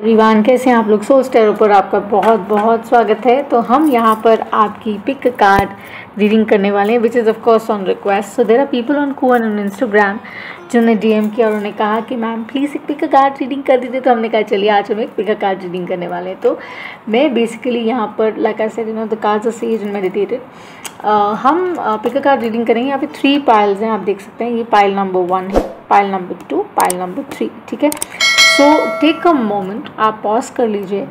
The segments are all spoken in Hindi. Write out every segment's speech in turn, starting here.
एवरीवन, कैसे हैं आप लोग। सोल्स टैरो पर आपका बहुत बहुत स्वागत है। तो हम यहाँ पर आपकी पिक कार्ड रीडिंग करने वाले हैं, which is of course on request. So there are people on कूअन ऑन इंस्टाग्राम जिन्होंने डीएम किया और उन्होंने कहा कि मैम प्लीज़ एक पिक कार्ड रीडिंग कर दीजिए। तो हमने कहा चलिए आज हम एक पिक कार्ड रीडिंग करने वाले हैं। तो मैं बेसिकली यहाँ पर like I said, the cards are sage and meditated. हम पिक कार्ड रीडिंग करेंगे। यहाँ पे 3 पाइल्स हैं, आप देख सकते हैं। ये पाइल नंबर 1 है, पाइल नंबर 2, पाइल नंबर 3, ठीक है। सो टेक अ मोमेंट, आप पॉज कर लीजिए।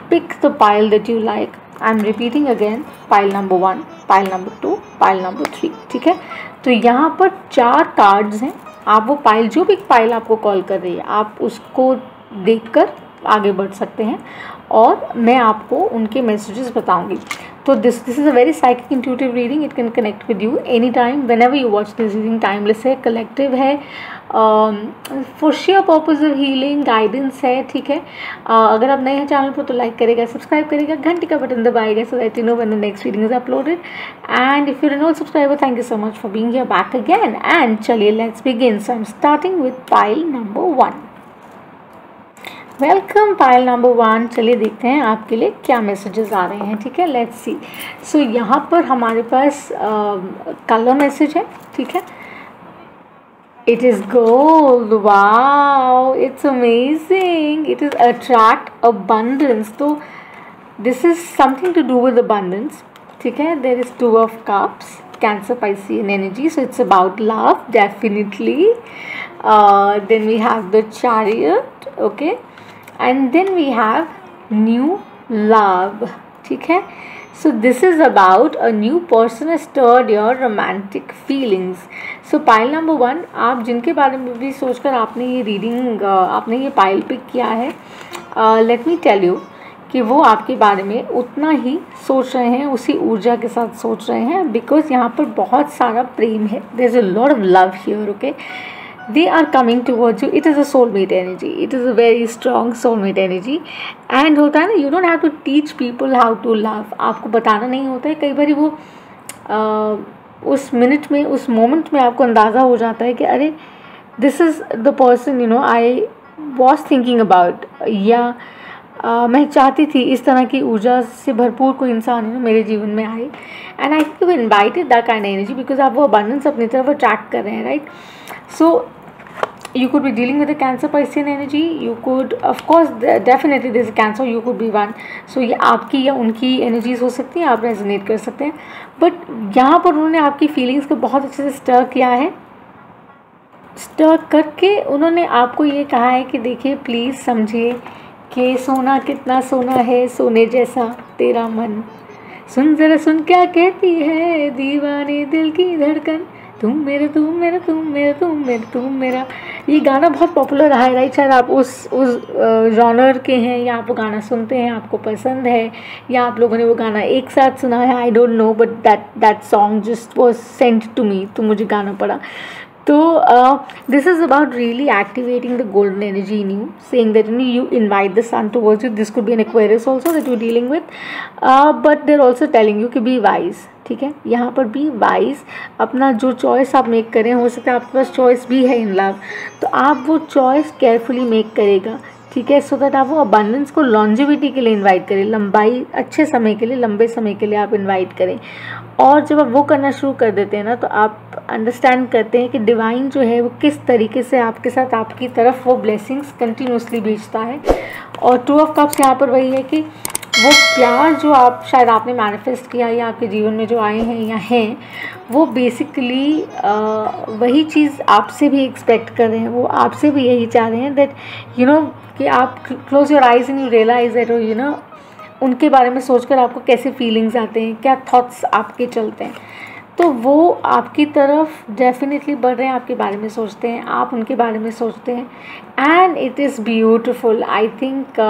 Pick the pile that you like. I am repeating again, pile number 1, pile number 2, pile number 3, ठीक है। तो यहाँ पर 4 कार्ड्स हैं। आप वो पाइल, जो भी पाइल आपको कॉल कर रही है, आप उसको देखकर आगे बढ़ सकते हैं और मैं आपको उनके मैसेजेस बताऊंगी। तो this is a very psychic intuitive reading. It can connect with you any time when ever you watch this reading. Timeless है, कलेक्टिव है, for share purpose of healing, guidance है, ठीक है। अगर आप नए हैं चैनल पर तो लाइक करेगा, सब्सक्राइब करेगा, घंटी का बटन दबाएगा so that you know when the next reading is uploaded. And if you are not subscriber, thank you so much for being here back again. And चलिए let's begin. So I am starting with pile number 1। Welcome pile number 1। चलिए देखते हैं आपके लिए क्या मैसेजेस आ रहे हैं, ठीक है। Let's see. सो यहाँ पर हमारे पास कलर मैसेज है, ठीक है। It is gold, wow, it's amazing. It is attract abundance. तो this is something to do with abundance, ठीक है। There is 2 of cups, Cancer, Piscean energy, so it's about love, definitely. Then we have the Chariot, okay, and then we have new love, ठीक है। So this is about a new person has stirred your romantic feelings. So pile number 1, आप जिनके बारे में भी सोचकर आपने ये रीडिंग, आपने ये पाइल पिक किया है, let me tell you कि वो आपके बारे में उतना ही सोच रहे हैं, उसी ऊर्जा के साथ सोच रहे हैं, बिकॉज यहाँ पर बहुत सारा प्रेम है। There is a lot of love here, okay. They are coming towards you. It is a soulmate energy, it is a very strong soulmate energy. And होता है ना, you don't have to teach people how to love. आपको बताना नहीं होता है। कई बार वो उस मिनट में, उस मोमेंट में आपको अंदाज़ा हो जाता है कि अरे this is the person, you know, I was thinking about, या मैं चाहती थी इस तरह की ऊर्जा से भरपूर कोई इंसान मेरे जीवन में आए। And I think you invited that kind energy because आप वो अबंडेंस अपनी तरफ अट्रैक्ट कर रहे हैं, right. So you could be dealing with a Cancer Piscean energy. You could, of course, definitely there's a Cancer, you could be one. So ये आपकी या उनकी energies हो सकती हैं, आप रेजोनेट कर सकते हैं। बट यहाँ पर उन्होंने आपकी फीलिंग्स को बहुत अच्छे से स्टर किया है। स्टर करके उन्होंने आपको ये कहा है कि देखिए प्लीज़ समझिए कि सोना कितना सोना है, सोने जैसा तेरा मन, सुन जरा सुन क्या कहती है दीवाने दिल की धड़कन, तुम मेरा तुम मेरा तुम मेरा तुम मेरा तुम मेरा। ये गाना बहुत पॉपुलर रहा है, राइट। शायद आप उस जॉनर के हैं, या आप वो गाना सुनते हैं, आपको पसंद है, या आप लोगों ने वो गाना एक साथ सुना है, I don't know, but that song just was sent to me, तो मुझे गाना पड़ा। So this is about really activating the golden energy in you, saying that you invite the sun towards you. This could be an Aquarius also that you're dealing with, but they're also telling you कि be wise, ठीक है। यहाँ पर be wise, अपना जो चॉइस आप मेक करें, हो सकता है आपके पास चॉइस भी है इन लव, तो आप वो चॉइस केयरफुली मेक करेगा, ठीक है, सो दैट आप वो अबंडेंस को लॉन्जिविटी के लिए इनवाइट करें, लंबाई, अच्छे समय के लिए, लंबे समय के लिए आप इनवाइट करें। और जब आप वो करना शुरू कर देते हैं ना, तो आप अंडरस्टैंड करते हैं कि डिवाइन जो है वो किस तरीके से आपके साथ, आपकी तरफ वो ब्लेसिंग्स कंटिन्यूसली भेजता है। और 2 ऑफ कप्स यहाँ पर वही है कि वो प्यार जो आप शायद आपने मैनिफेस्ट किया या आपके जीवन में जो आए हैं या हैं, वो बेसिकली वही चीज़ आपसे भी एक्सपेक्ट कर रहे हैं। वो आपसे भी यही चाह रहे हैं दैट यू नो कि आप close your eyes and you realise that, you know, उनके बारे में सोचकर आपको कैसे फीलिंग्स आते हैं, क्या थॉट्स आपके चलते हैं। तो वो आपकी तरफ डेफिनेटली बढ़ रहे हैं, आपके बारे में सोचते हैं, आप उनके बारे में सोचते हैं। And it is beautiful. I think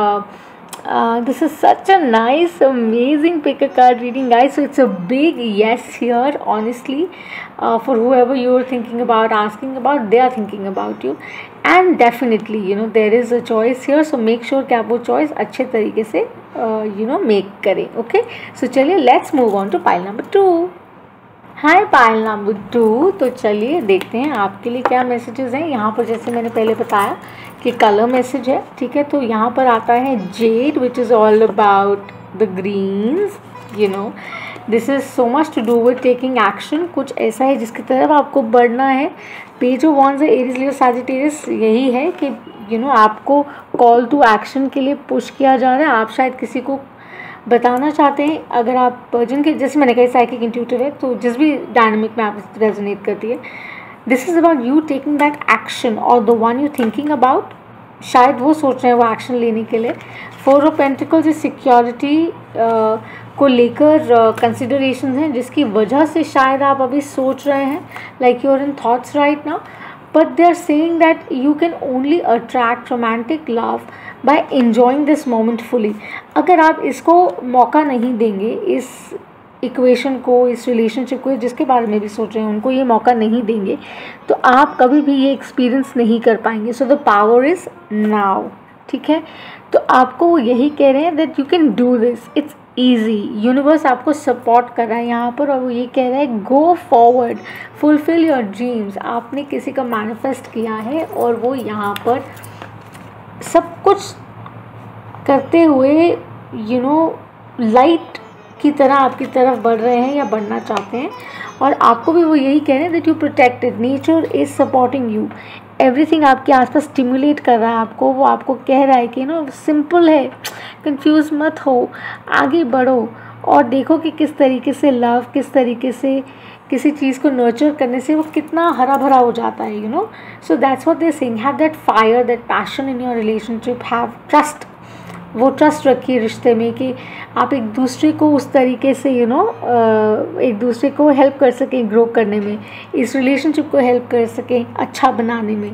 this is such a nice, amazing pick a card reading, guys. So it's a big yes here, honestly, for whoever you're thinking about, asking about, they are thinking about you. And definitely, you know, there is a choice here, so make sure कि आप वो choice अच्छे तरीके से you know make करें, okay. So चलिए let's move on to pile number 2. Hi pile number 2। तो चलिए देखते हैं आपके लिए क्या मैसेजेस हैं। यहाँ पर जैसे मैंने पहले बताया कि कलर मैसेज है, ठीक है। तो यहाँ पर आता है jade which is all about the greens, you know this is so much to do with taking action. कुछ ऐसा है जिसकी तरफ आपको बढ़ना है। पेज ऑफ वॉन्ड्स है, एरीज लियो सैजिटेरियस, यही है कि आपको कॉल टू एक्शन के लिए पुश किया जा रहा है। आप शायद किसी को बताना चाहते हैं, अगर आप जिनके, जैसे मैंने कहा साइकिक इंट्यूटिव है, तो जिस भी डायनामिक में आप रेजोनेट करती है, this is about you taking that action और the one you thinking about, शायद वो सोच रहे हैं वो एक्शन लेने के लिए। 4 ऑफ पेंटिकल्स इस सिक्योरिटी को लेकर कंसिडरेशन हैं, जिसकी वजह से शायद आप अभी सोच रहे हैं like you are in thoughts right now, but they are saying that you can only attract romantic love by enjoying this moment fully। अगर आप इसको मौका नहीं देंगे, इस इक्वेशन को, इस रिलेशनशिप को, जिसके बारे में भी सोच रहे हैं उनको ये मौका नहीं देंगे, तो आप कभी भी ये एक्सपीरियंस नहीं कर पाएंगे। So the power is now, ठीक है। तो आपको वो यही कह रहे हैं that you can do this, it's easy. Universe आपको सपोर्ट कर रहा है यहाँ पर, और वो ये कह रहा है go forward, fulfil your dreams. आपने किसी का मैनिफेस्ट किया है और वो यहाँ पर सब कुछ करते हुए लाइट की तरह आपकी तरफ बढ़ रहे हैं या बढ़ना चाहते हैं। और आपको भी वो यही कह रहे हैं that you protected, nature is supporting you, everything आपके आसपास स्टिमुलेट कर रहा है आपको। वो आपको कह रहा है कि सिंपल है, कंफ्यूज मत हो, आगे बढ़ो और देखो कि किस तरीके से लव, किस तरीके से किसी चीज़ को नर्चर करने से वो कितना हरा भरा हो जाता है। So that's what they are saying, have that fire, that passion in your relationship, have trust. वो ट्रस्ट रखिए रिश्ते में कि आप एक दूसरे को उस तरीके से एक दूसरे को हेल्प कर सकें ग्रो करने में, इस रिलेशनशिप को हेल्प कर सकें अच्छा बनाने में।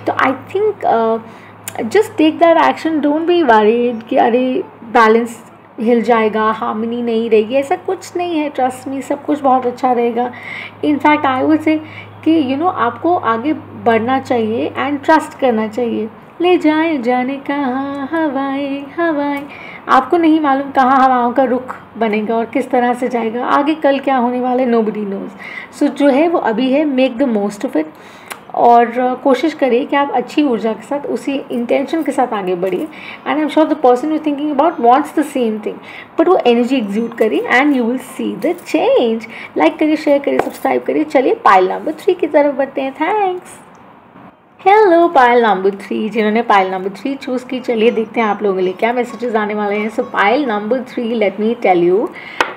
तो I think just take that action, don't be worried कि अरे बैलेंस हिल जाएगा, हार्मनी नहीं रहेगी, ऐसा कुछ नहीं है। ट्रस्ट मी, सब कुछ बहुत अच्छा रहेगा। इनफैक्ट आई वुड से कि आपको आगे बढ़ना चाहिए एंड ट्रस्ट करना चाहिए। ले जाए जाने कहाँ हवाएं हवाएं, आपको नहीं मालूम कहाँ हवाओं का रुख बनेगा और किस तरह से जाएगा आगे, कल क्या होने वाला है, नोबडी नोज। सो जो है वो अभी है, make the most of it. और कोशिश करिए कि आप अच्छी ऊर्जा के साथ, उसी इंटेंशन के साथ आगे बढ़िए। And I am sure the person you thinking about wants the same thing, but वो एनर्जी एग्जीक्यूट करिए and you will see the change. Like करिए, शेयर करिए, सब्सक्राइब करिए। चलिए पाइल नंबर 3 की तरफ बढ़ते हैं। थैंक्स। हेलो पाइल नंबर 3, जिन्होंने पाइल नंबर 3 चूज़ की, चलिए देखते हैं आप लोगों के लिए क्या मैसेजेस आने वाले हैं। So pile number 3, let me tell you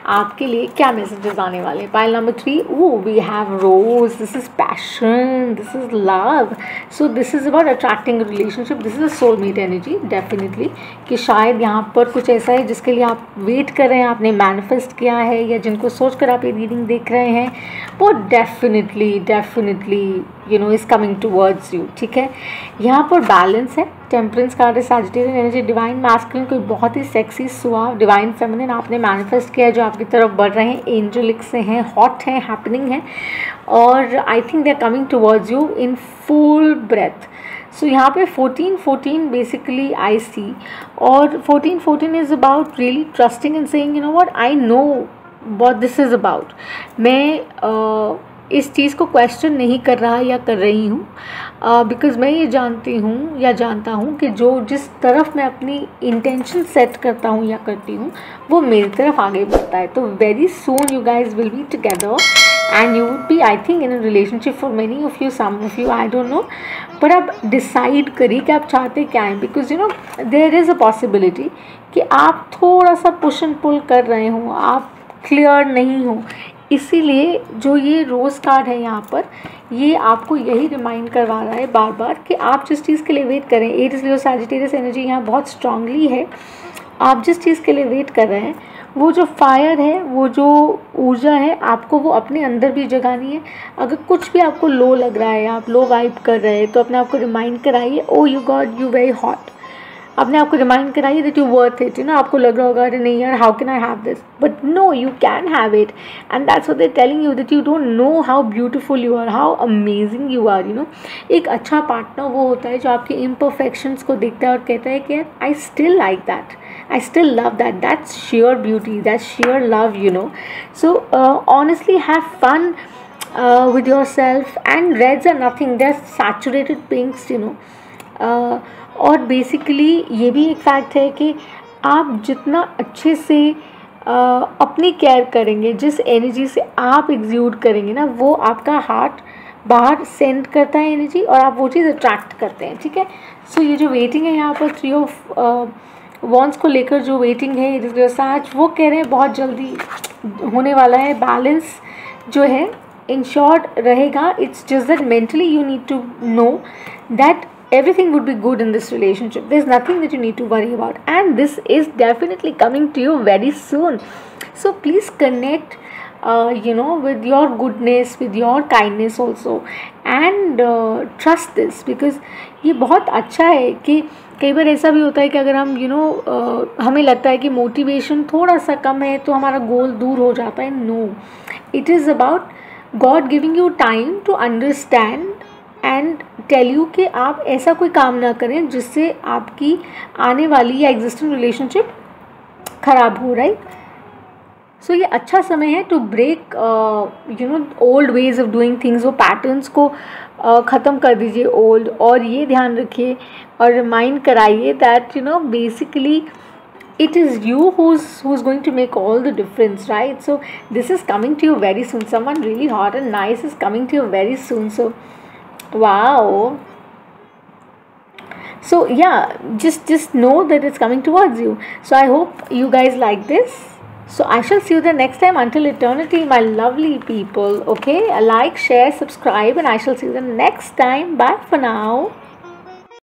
आपके लिए क्या मैसेजेस आने वाले हैं। Pile number 3, we have rose, this is passion, this is love. So this is about attracting relationship, this is a soulmate energy definitely. कि शायद यहाँ पर कुछ ऐसा है जिसके लिए आप वेट कर रहे हैं, आपने मैनिफेस्ट किया है, या जिनको सोच कर आप ये रीडिंग देख रहे हैं, वो definitely is coming towards you, ठीक है। यहाँ पर बैलेंस है, टेम्परेंस कार्ड है, सैजिटेरियन एनर्जी, डिवाइन मैस्कुलिन, कोई बहुत ही सेक्सी सुहाव डिवाइन फेमिनिन आपने मैनिफेस्ट किया है जो आपकी तरफ बढ़ रहे हैं, एंजेलिक से हैं, हॉट हैं, हैपनिंग है, और I think they are coming towards you in full breath. So यहाँ पे 14 बेसिकली आई सी, और 14 is about really trusting and saying what, I know what this is about. मैं इस चीज़ को क्वेश्चन नहीं कर रहा या कर रही हूँ, बिकॉज़ मैं ये जानती हूँ या जानता हूँ कि जिस तरफ मैं अपनी इंटेंशन सेट करता हूँ या करती हूँ, वो मेरी तरफ आगे बढ़ता है। तो very soon you guys will be together and you would be, I think, in a relationship for many of you, some of you, I don't know. पर आप डिसाइड करिए कि आप चाहते क्या हैं, because there is a possibility कि आप थोड़ा सा पुश एंड पुल कर रहे हो, आप क्लियर नहीं हो। इसीलिए जो ये रोज़ कार्ड है यहाँ पर, ये आपको यही रिमाइंड करवा रहा है बार बार कि आप जिस चीज़ के लिए वेट करें, एरीज लियो सैजिटेरियस एनर्जी यहाँ बहुत स्ट्रांगली है। आप जिस चीज़ के लिए वेट कर रहे हैं, वो जो फायर है, वो जो ऊर्जा है, आपको वो अपने अंदर भी जगानी है। अगर कुछ भी आपको लो लग रहा है, आप लो वाइब कर रहे हैं, तो अपने आप को रिमाइंड कराइए, oh you God you very hot. अपने आप को रिमाइंड कराइए दैट यू वर्थ इट। आपको लग रहा होगा अरे नहीं यार, how can I have this, but no, you can have it, and that's what they are telling you, that you don't know how beautiful you are, how amazing you are. एक अच्छा पार्टनर वो होता है जो आपके इम्परफेक्शंस को देखता है और कहता है कि I still like that, I still love that. That's sheer beauty, that's sheer love, you know. So honestly, have fun with yourself. And reds are nothing, they're saturated pinks, you know. और बेसिकली ये भी एक फैक्ट है कि आप जितना अच्छे से अपनी केयर करेंगे, जिस एनर्जी से आप एग्ज्यूट करेंगे ना, वो आपका हार्ट बाहर सेंड करता है एनर्जी, और आप वो चीज़ अट्रैक्ट करते हैं, ठीक है. सो ये जो वेटिंग है यहाँ पर 3 ऑफ वॉन्ड्स को लेकर जो वेटिंग है, रिसर्च वो कह रहे हैं बहुत जल्दी होने वाला है. बैलेंस जो है इन शॉर्ट रहेगा. It's just that mentally you need to know that everything would be good in this relationship. There's nothing that you need to worry about, and this is definitely coming to you very soon. So please connect you know, with your goodness, with your kindness also, and trust this, because ये बहुत अच्छा है. कि कई बार ऐसा भी होता है कि अगर हम हमें लगता है कि मोटिवेशन थोड़ा सा कम है तो हमारा गोल दूर हो जाता है. No, it is about God giving you time to understand and tell you कि आप ऐसा कोई काम ना करें जिससे आपकी आने वाली या एग्जिस्टिंग रिलेशनशिप ख़राब हो, राइट. सो ये अच्छा समय है to break old ways of doing things. वो पैटर्न्स को ख़त्म कर दीजिए ओल्ड, और ये ध्यान रखिए और रिमाइंड कराइए that basically it is you who's going to make all the difference, right? So this is coming to you very soon. Someone really hot and nice is coming to you very soon. So wow. So yeah, just know that it's coming towards you. So I hope you guys like this. So I shall see you the next time. Until eternity, my lovely people. Okay, like, share, subscribe, and I shall see you the next time. Bye for now.